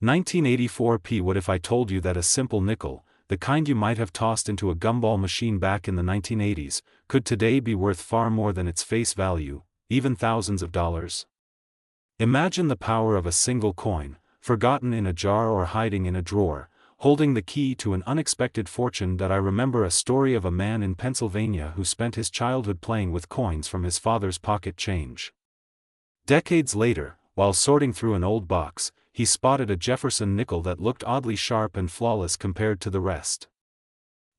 1984 P. What if I told you that a simple nickel, the kind you might have tossed into a gumball machine back in the 1980s, could today be worth far more than its face value, even thousands of dollars? Imagine the power of a single coin, forgotten in a jar or hiding in a drawer, holding the key to an unexpected fortune. I remember a story of a man in Pennsylvania who spent his childhood playing with coins from his father's pocket change. Decades later, while sorting through an old box, he spotted a Jefferson nickel that looked oddly sharp and flawless compared to the rest.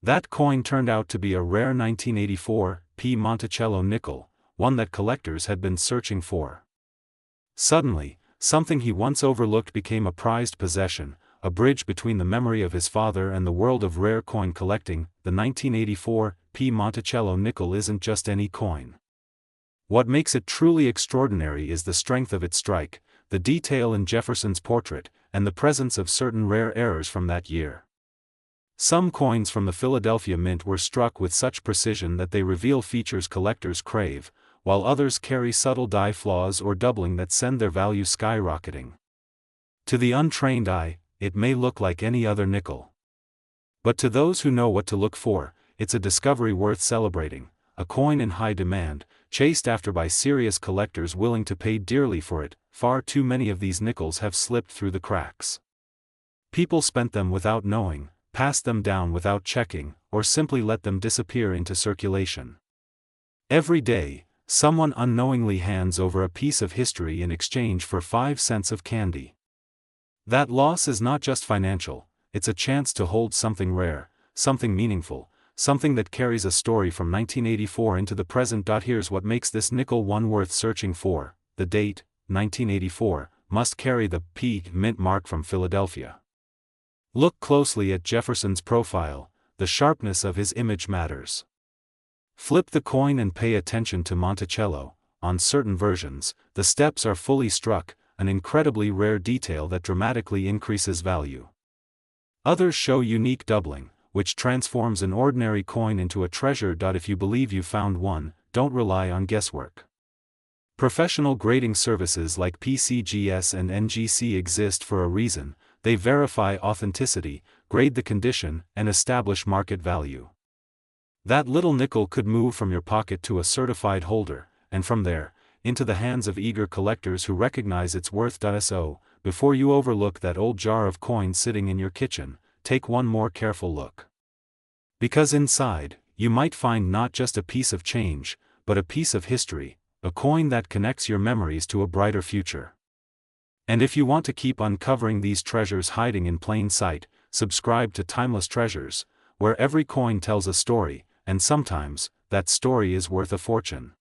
That coin turned out to be a rare 1984 P. Monticello nickel, one that collectors had been searching for. Suddenly, something he once overlooked became a prized possession, a bridge between the memory of his father and the world of rare coin collecting. The 1984 P. Monticello nickel isn't just any coin. What makes it truly extraordinary is the strength of its strike, the detail in Jefferson's portrait, and the presence of certain rare errors from that year. Some coins from the Philadelphia Mint were struck with such precision that they reveal features collectors crave, while others carry subtle die flaws or doubling that send their value skyrocketing. To the untrained eye, it may look like any other nickel. But to those who know what to look for, it's a discovery worth celebrating, a coin in high demand, chased after by serious collectors willing to pay dearly for it. Far too many of these nickels have slipped through the cracks. People spent them without knowing, passed them down without checking, or simply let them disappear into circulation. Every day, someone unknowingly hands over a piece of history in exchange for 5 cents of candy. That loss is not just financial, it's a chance to hold something rare, something meaningful, something that carries a story from 1984 into the present. Here's what makes this nickel one worth searching for: the date, 1984, must carry the P. Mint mark from Philadelphia. Look closely at Jefferson's profile, the sharpness of his image matters. Flip the coin and pay attention to Monticello. On certain versions, the steps are fully struck, an incredibly rare detail that dramatically increases value. Others show unique doubling, which transforms an ordinary coin into a treasure. If you believe you found one, don't rely on guesswork. Professional grading services like PCGS and NGC exist for a reason. They verify authenticity, grade the condition, and establish market value. That little nickel could move from your pocket to a certified holder, and from there, into the hands of eager collectors who recognize its worth. So, before you overlook that old jar of coins sitting in your kitchen, take one more careful look. Because inside, you might find not just a piece of change, but a piece of history, a coin that connects your memories to a brighter future. And if you want to keep uncovering these treasures hiding in plain sight, subscribe to Timeless Treasures, where every coin tells a story, and sometimes, that story is worth a fortune.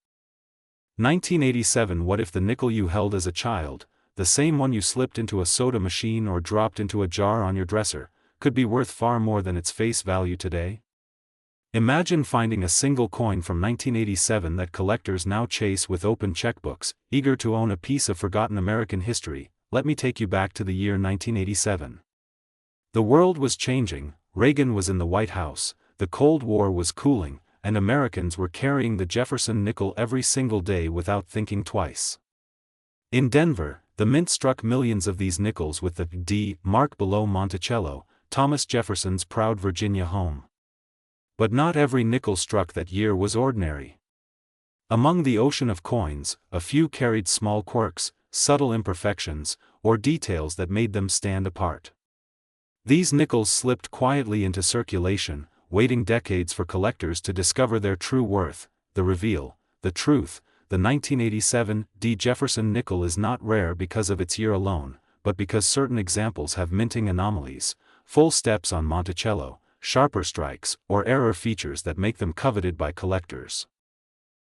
1987 What if the nickel you held as a child, the same one you slipped into a soda machine or dropped into a jar on your dresser, could be worth far more than its face value today? Imagine finding a single coin from 1987 that collectors now chase with open checkbooks, eager to own a piece of forgotten American history. Let me take you back to the year 1987. The world was changing, Reagan was in the White House, the Cold War was cooling, and Americans were carrying the Jefferson nickel every single day without thinking twice. In Denver, the Mint struck millions of these nickels with the D mark below Monticello, Thomas Jefferson's proud Virginia home. But not every nickel struck that year was ordinary. Among the ocean of coins, a few carried small quirks, subtle imperfections, or details that made them stand apart. These nickels slipped quietly into circulation, waiting decades for collectors to discover their true worth. The reveal, the truth: the 1987 D. Jefferson nickel is not rare because of its year alone, but because certain examples have minting anomalies, full steps on Monticello, sharper strikes, or error features that make them coveted by collectors.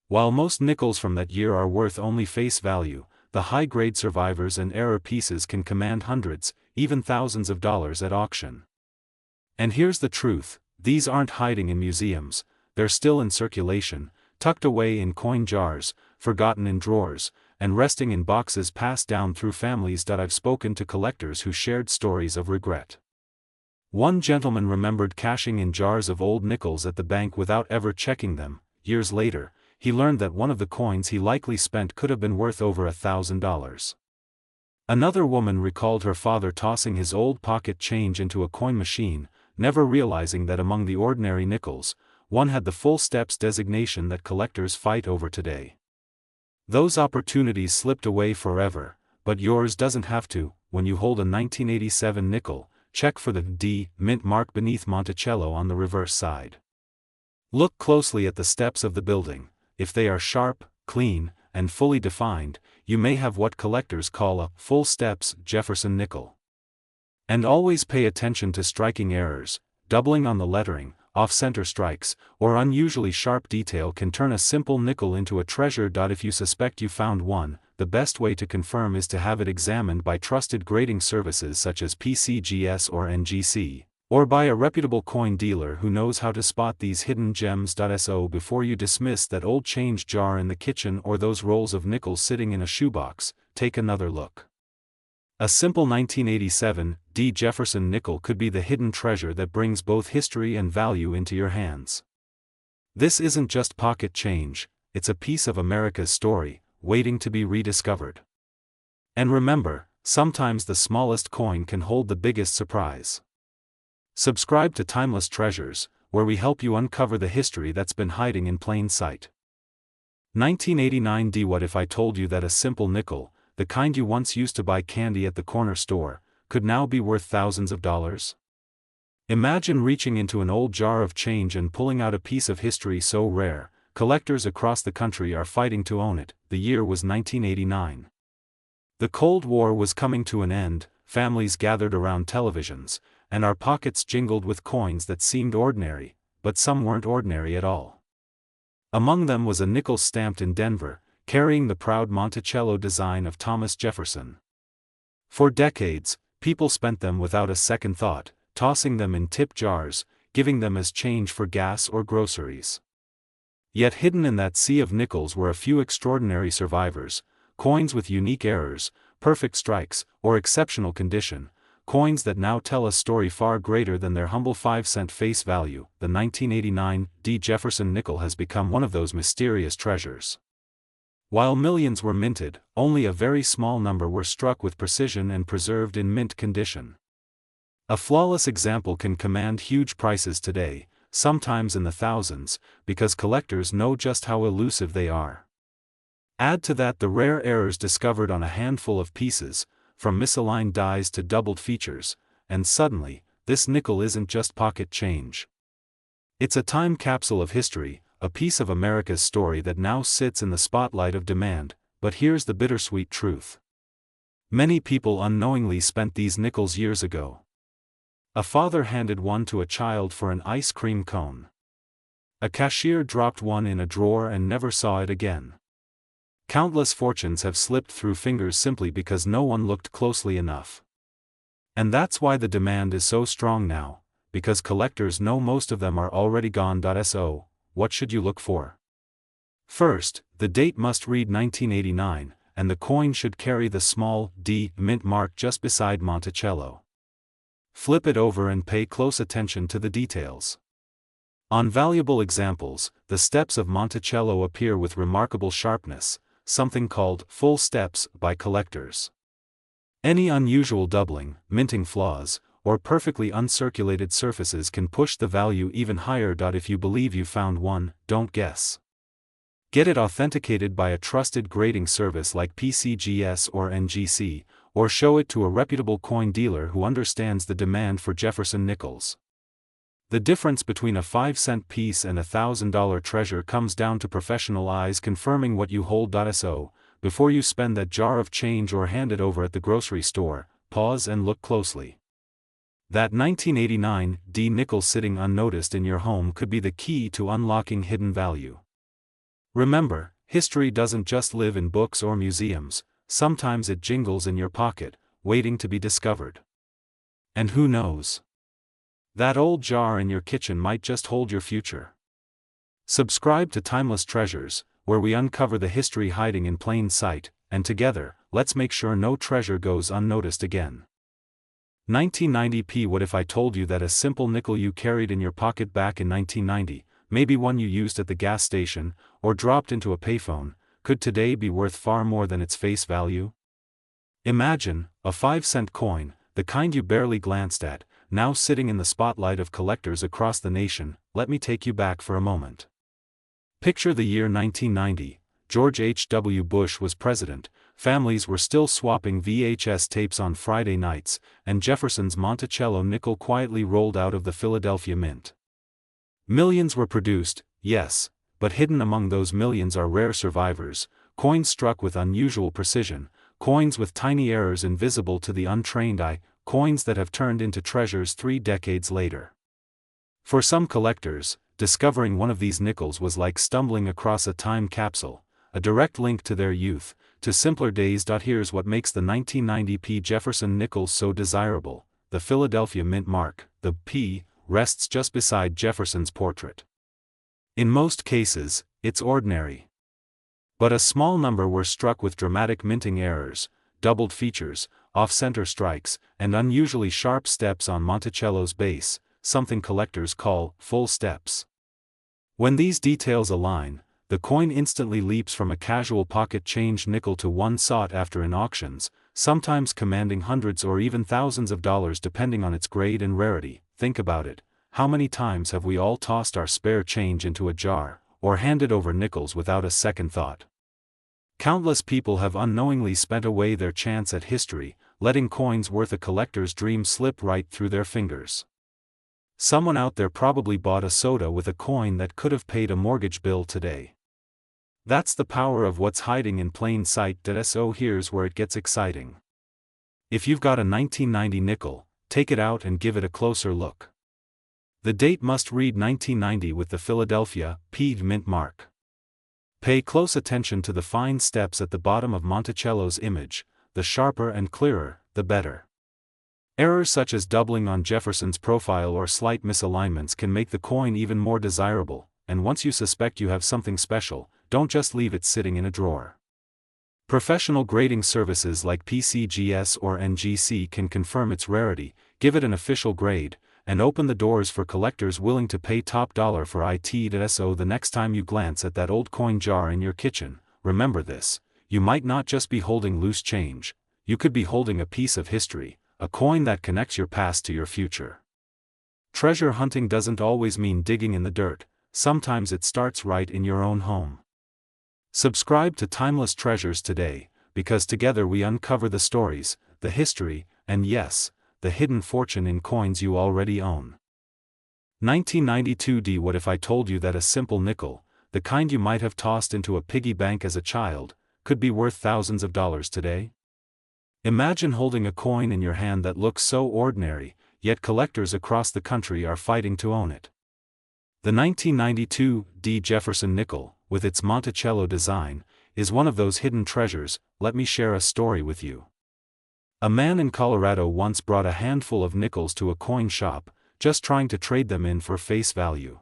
While most nickels from that year are worth only face value, the high-grade survivors and error pieces can command hundreds, even thousands of dollars at auction. And here's the truth: these aren't hiding in museums, they're still in circulation, tucked away in coin jars, forgotten in drawers, and resting in boxes passed down through families. I've spoken to collectors who shared stories of regret. One gentleman remembered cashing in jars of old nickels at the bank without ever checking them. Years later, he learned that one of the coins he likely spent could have been worth over $1,000. Another woman recalled her father tossing his old pocket change into a coin machine, never realizing that among the ordinary nickels, one had the full steps designation that collectors fight over today. Those opportunities slipped away forever, but yours doesn't have to. When you hold a 1987 nickel, check for the D mint mark beneath Monticello on the reverse side. Look closely at the steps of the building. If they are sharp, clean, and fully defined, you may have what collectors call a full steps Jefferson nickel. And always pay attention to striking errors. Doubling on the lettering, off-center strikes, or unusually sharp detail can turn a simple nickel into a treasure. If you suspect you found one, the best way to confirm is to have it examined by trusted grading services such as PCGS or NGC, or by a reputable coin dealer who knows how to spot these hidden gems. So before you dismiss that old change jar in the kitchen or those rolls of nickels sitting in a shoebox, take another look. A simple 1987 D Jefferson nickel could be the hidden treasure that brings both history and value into your hands. This isn't just pocket change, it's a piece of America's story, waiting to be rediscovered. And remember, sometimes the smallest coin can hold the biggest surprise. Subscribe to Timeless Treasures, where we help you uncover the history that's been hiding in plain sight. 1989 D. What if I told you that a simple nickel, the kind you once used to buy candy at the corner store, could now be worth thousands of dollars? Imagine reaching into an old jar of change and pulling out a piece of history so rare, collectors across the country are fighting to own it. The year was 1989. The Cold War was coming to an end, families gathered around televisions, and our pockets jingled with coins that seemed ordinary, but some weren't ordinary at all. Among them was a nickel stamped in Denver, carrying the proud Monticello design of Thomas Jefferson. For decades, people spent them without a second thought, tossing them in tip jars, giving them as change for gas or groceries. Yet hidden in that sea of nickels were a few extraordinary survivors, coins with unique errors, perfect strikes, or exceptional condition, coins that now tell a story far greater than their humble 5-cent face value. The 1989 D. Jefferson nickel has become one of those mysterious treasures. While millions were minted, only a very small number were struck with precision and preserved in mint condition. A flawless example can command huge prices today, sometimes in the thousands, because collectors know just how elusive they are. Add to that the rare errors discovered on a handful of pieces, from misaligned dies to doubled features, and suddenly, this nickel isn't just pocket change. It's a time capsule of history, a piece of America's story that now sits in the spotlight of demand. But here's the bittersweet truth. Many people unknowingly spent these nickels years ago. A father handed one to a child for an ice cream cone. A cashier dropped one in a drawer and never saw it again. Countless fortunes have slipped through fingers simply because no one looked closely enough. And that's why the demand is so strong now, because collectors know most of them are already gone. So, what should you look for? First, the date must read 1989, and the coin should carry the small D mint mark just beside Monticello. Flip it over and pay close attention to the details. On valuable examples, the steps of Monticello appear with remarkable sharpness, something called full steps by collectors. Any unusual doubling, minting flaws, or perfectly uncirculated surfaces can push the value even higher. If you believe you found one, don't guess. Get it authenticated by a trusted grading service like PCGS or NGC, or show it to a reputable coin dealer who understands the demand for Jefferson nickels. The difference between a 5-cent piece and $1,000 treasure comes down to professional eyes confirming what you hold. So, before you spend that jar of change or hand it over at the grocery store, pause and look closely. That 1989 D nickel sitting unnoticed in your home could be the key to unlocking hidden value. Remember, history doesn't just live in books or museums, sometimes it jingles in your pocket, waiting to be discovered. And who knows? That old jar in your kitchen might just hold your future. Subscribe to Timeless Treasures, where we uncover the history hiding in plain sight, and together, let's make sure no treasure goes unnoticed again. 1990p. What if I told you that a simple nickel you carried in your pocket back in 1990, maybe one you used at the gas station, or dropped into a payphone, could today be worth far more than its face value? Imagine, a 5-cent coin, the kind you barely glanced at, now sitting in the spotlight of collectors across the nation. Let me take you back for a moment. Picture the year 1990, George H. W. Bush was president, families were still swapping VHS tapes on Friday nights, and Jefferson's Monticello nickel quietly rolled out of the Philadelphia Mint. Millions were produced, yes, but hidden among those millions are rare survivors, coins struck with unusual precision, coins with tiny errors invisible to the untrained eye, coins that have turned into treasures 3 decades later. For some collectors, discovering one of these nickels was like stumbling across a time capsule, a direct link to their youth, to simpler days. Here's what makes the 1990 P. Jefferson Nickels so desirable: the Philadelphia Mint mark. The P rests just beside Jefferson's portrait. In most cases, it's ordinary. But a small number were struck with dramatic minting errors, doubled features, off-center strikes, and unusually sharp steps on Monticello's base, something collectors call full steps. When these details align, the coin instantly leaps from a casual pocket-change nickel to one sought after in auctions, sometimes commanding hundreds or even thousands of dollars depending on its grade and rarity. Think about it, how many times have we all tossed our spare change into a jar, or handed over nickels without a second thought? Countless people have unknowingly spent away their chance at history, letting coins worth a collector's dream slip right through their fingers. Someone out there probably bought a soda with a coin that could have paid a mortgage bill today. That's the power of what's hiding in plain sight. So here's where it gets exciting. If you've got a 1990 nickel, take it out and give it a closer look. The date must read 1990 with the Philadelphia P. Mint mark. Pay close attention to the fine steps at the bottom of Monticello's image. The sharper and clearer, the better. Errors such as doubling on Jefferson's profile or slight misalignments can make the coin even more desirable, and once you suspect you have something special, don't just leave it sitting in a drawer. Professional grading services like PCGS or NGC can confirm its rarity, give it an official grade, and open the doors for collectors willing to pay top dollar for it. So the next time you glance at that old coin jar in your kitchen, remember this: you might not just be holding loose change, you could be holding a piece of history, a coin that connects your past to your future. Treasure hunting doesn't always mean digging in the dirt, sometimes it starts right in your own home. Subscribe to Timeless Treasures today, because together we uncover the stories, the history, and yes, the hidden fortune in coins you already own. 1992. What if I told you that a simple nickel, the kind you might have tossed into a piggy bank as a child, could be worth thousands of dollars today? Imagine holding a coin in your hand that looks so ordinary, yet collectors across the country are fighting to own it. The 1992 D. Jefferson nickel, with its Monticello design, is one of those hidden treasures. Let me share a story with you. A man in Colorado once brought a handful of nickels to a coin shop, just trying to trade them in for face value.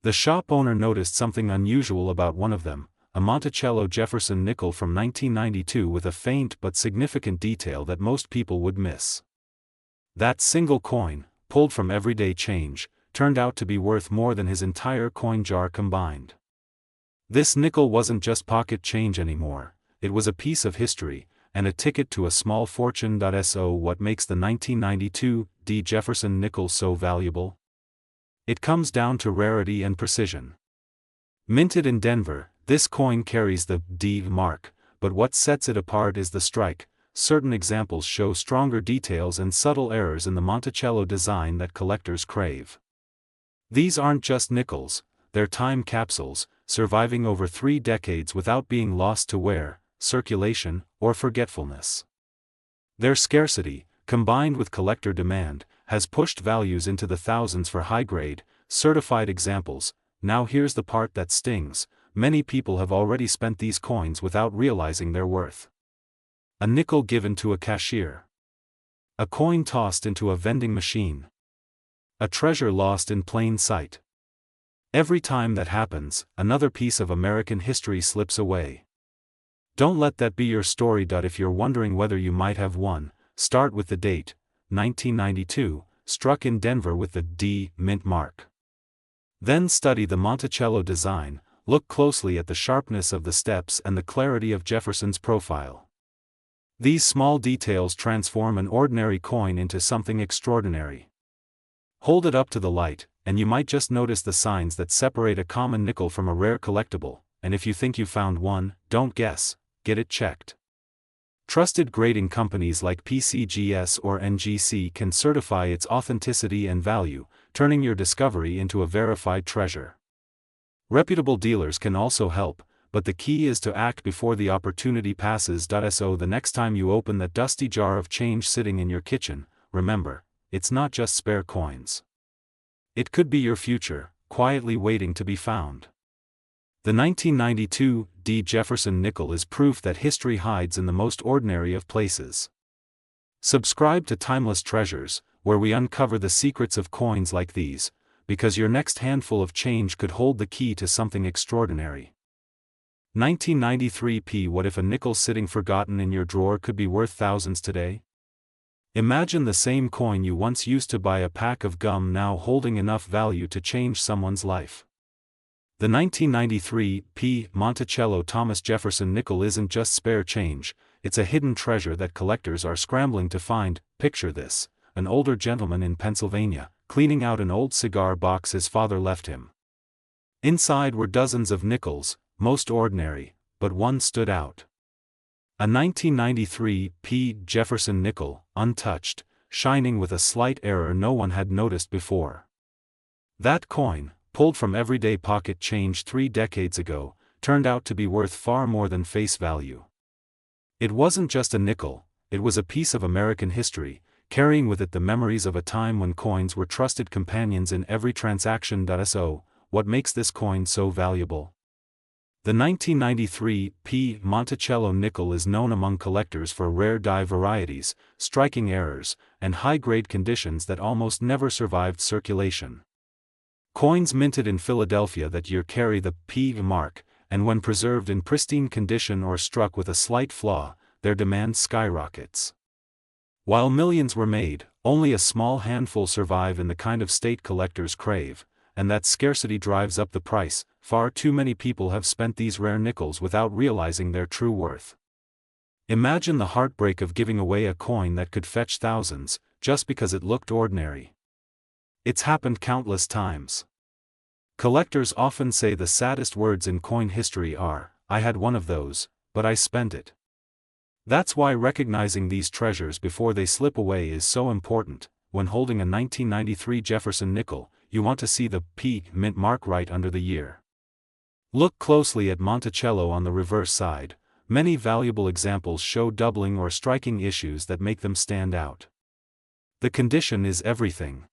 The shop owner noticed something unusual about one of them, a Monticello Jefferson nickel from 1992 with a faint but significant detail that most people would miss. That single coin, pulled from everyday change, turned out to be worth more than his entire coin jar combined. This nickel wasn't just pocket change anymore, it was a piece of history, and a ticket to a small fortune. So what makes the 1992 D. Jefferson nickel so valuable? It comes down to rarity and precision. Minted in Denver, this coin carries the D mark, but what sets it apart is the strike. Certain examples show stronger details and subtle errors in the Monticello design that collectors crave. These aren't just nickels, they're time capsules, surviving over 3 decades without being lost to wear, circulation, or forgetfulness. Their scarcity, combined with collector demand, has pushed values into the thousands for high-grade, certified examples. Now here's the part that stings: many people have already spent these coins without realizing their worth. A nickel given to a cashier. A coin tossed into a vending machine. A treasure lost in plain sight. Every time that happens, another piece of American history slips away. Don't let that be your story. If you're wondering whether you might have one, start with the date, 1992, struck in Denver with the D mint mark. Then study the Monticello design, look closely at the sharpness of the steps and the clarity of Jefferson's profile. These small details transform an ordinary coin into something extraordinary. Hold it up to the light, and you might just notice the signs that separate a common nickel from a rare collectible, and if you think you found one, don't guess, get it checked. Trusted grading companies like PCGS or NGC can certify its authenticity and value, turning your discovery into a verified treasure. Reputable dealers can also help, but the key is to act before the opportunity passes. So the next time you open that dusty jar of change sitting in your kitchen, remember, it's not just spare coins. It could be your future, quietly waiting to be found. The 1992 Jefferson Nickel is proof that history hides in the most ordinary of places. Subscribe to Timeless Treasures, where we uncover the secrets of coins like these, because your next handful of change could hold the key to something extraordinary. 1993 What if a nickel sitting forgotten in your drawer could be worth thousands today? Imagine the same coin you once used to buy a pack of gum now holding enough value to change someone's life. The 1993 Monticello Thomas Jefferson nickel isn't just spare change, it's a hidden treasure that collectors are scrambling to find. Picture this: an older gentleman in Pennsylvania, cleaning out an old cigar box his father left him. Inside were dozens of nickels, most ordinary, but one stood out. A 1993 Jefferson nickel, untouched, shining with a slight error no one had noticed before. That coin, pulled from everyday pocket change 3 decades ago, turned out to be worth far more than face value. It wasn't just a nickel, it was a piece of American history, carrying with it the memories of a time when coins were trusted companions in every transaction. So, what makes this coin so valuable? The 1993 Monticello nickel is known among collectors for rare die varieties, striking errors, and high-grade conditions that almost never survived circulation. Coins minted in Philadelphia that year carry the P mark, and when preserved in pristine condition or struck with a slight flaw, their demand skyrockets. While millions were made, only a small handful survive in the kind of state collectors crave, and that scarcity drives up the price. Far too many people have spent these rare nickels without realizing their true worth. Imagine the heartbreak of giving away a coin that could fetch thousands, just because it looked ordinary. It's happened countless times. Collectors often say the saddest words in coin history are, "I had one of those, but I spent it." That's why recognizing these treasures before they slip away is so important. When holding a 1993 Jefferson nickel, you want to see the P mint mark right under the year. Look closely at Monticello on the reverse side. Many valuable examples show doubling or striking issues that make them stand out. The condition is everything.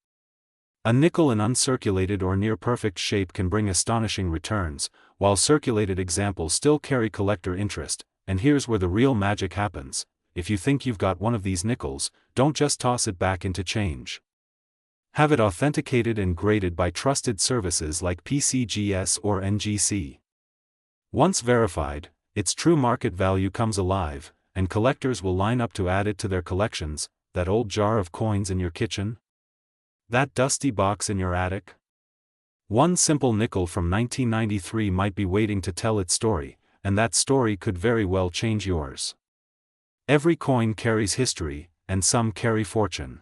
A nickel in uncirculated or near-perfect shape can bring astonishing returns, while circulated examples still carry collector interest. And here's where the real magic happens: if you think you've got one of these nickels, don't just toss it back into change. Have it authenticated and graded by trusted services like PCGS or NGC. Once verified, its true market value comes alive, and collectors will line up to add it to their collections. That old jar of coins in your kitchen? That dusty box in your attic? One simple nickel from 1993 might be waiting to tell its story, and that story could very well change yours. Every coin carries history, and some carry fortune.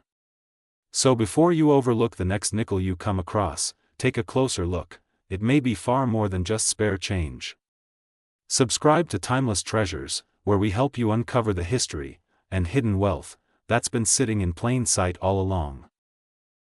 So before you overlook the next nickel you come across, take a closer look. It may be far more than just spare change. Subscribe to Timeless Treasures, where we help you uncover the history and hidden wealth that's been sitting in plain sight all along.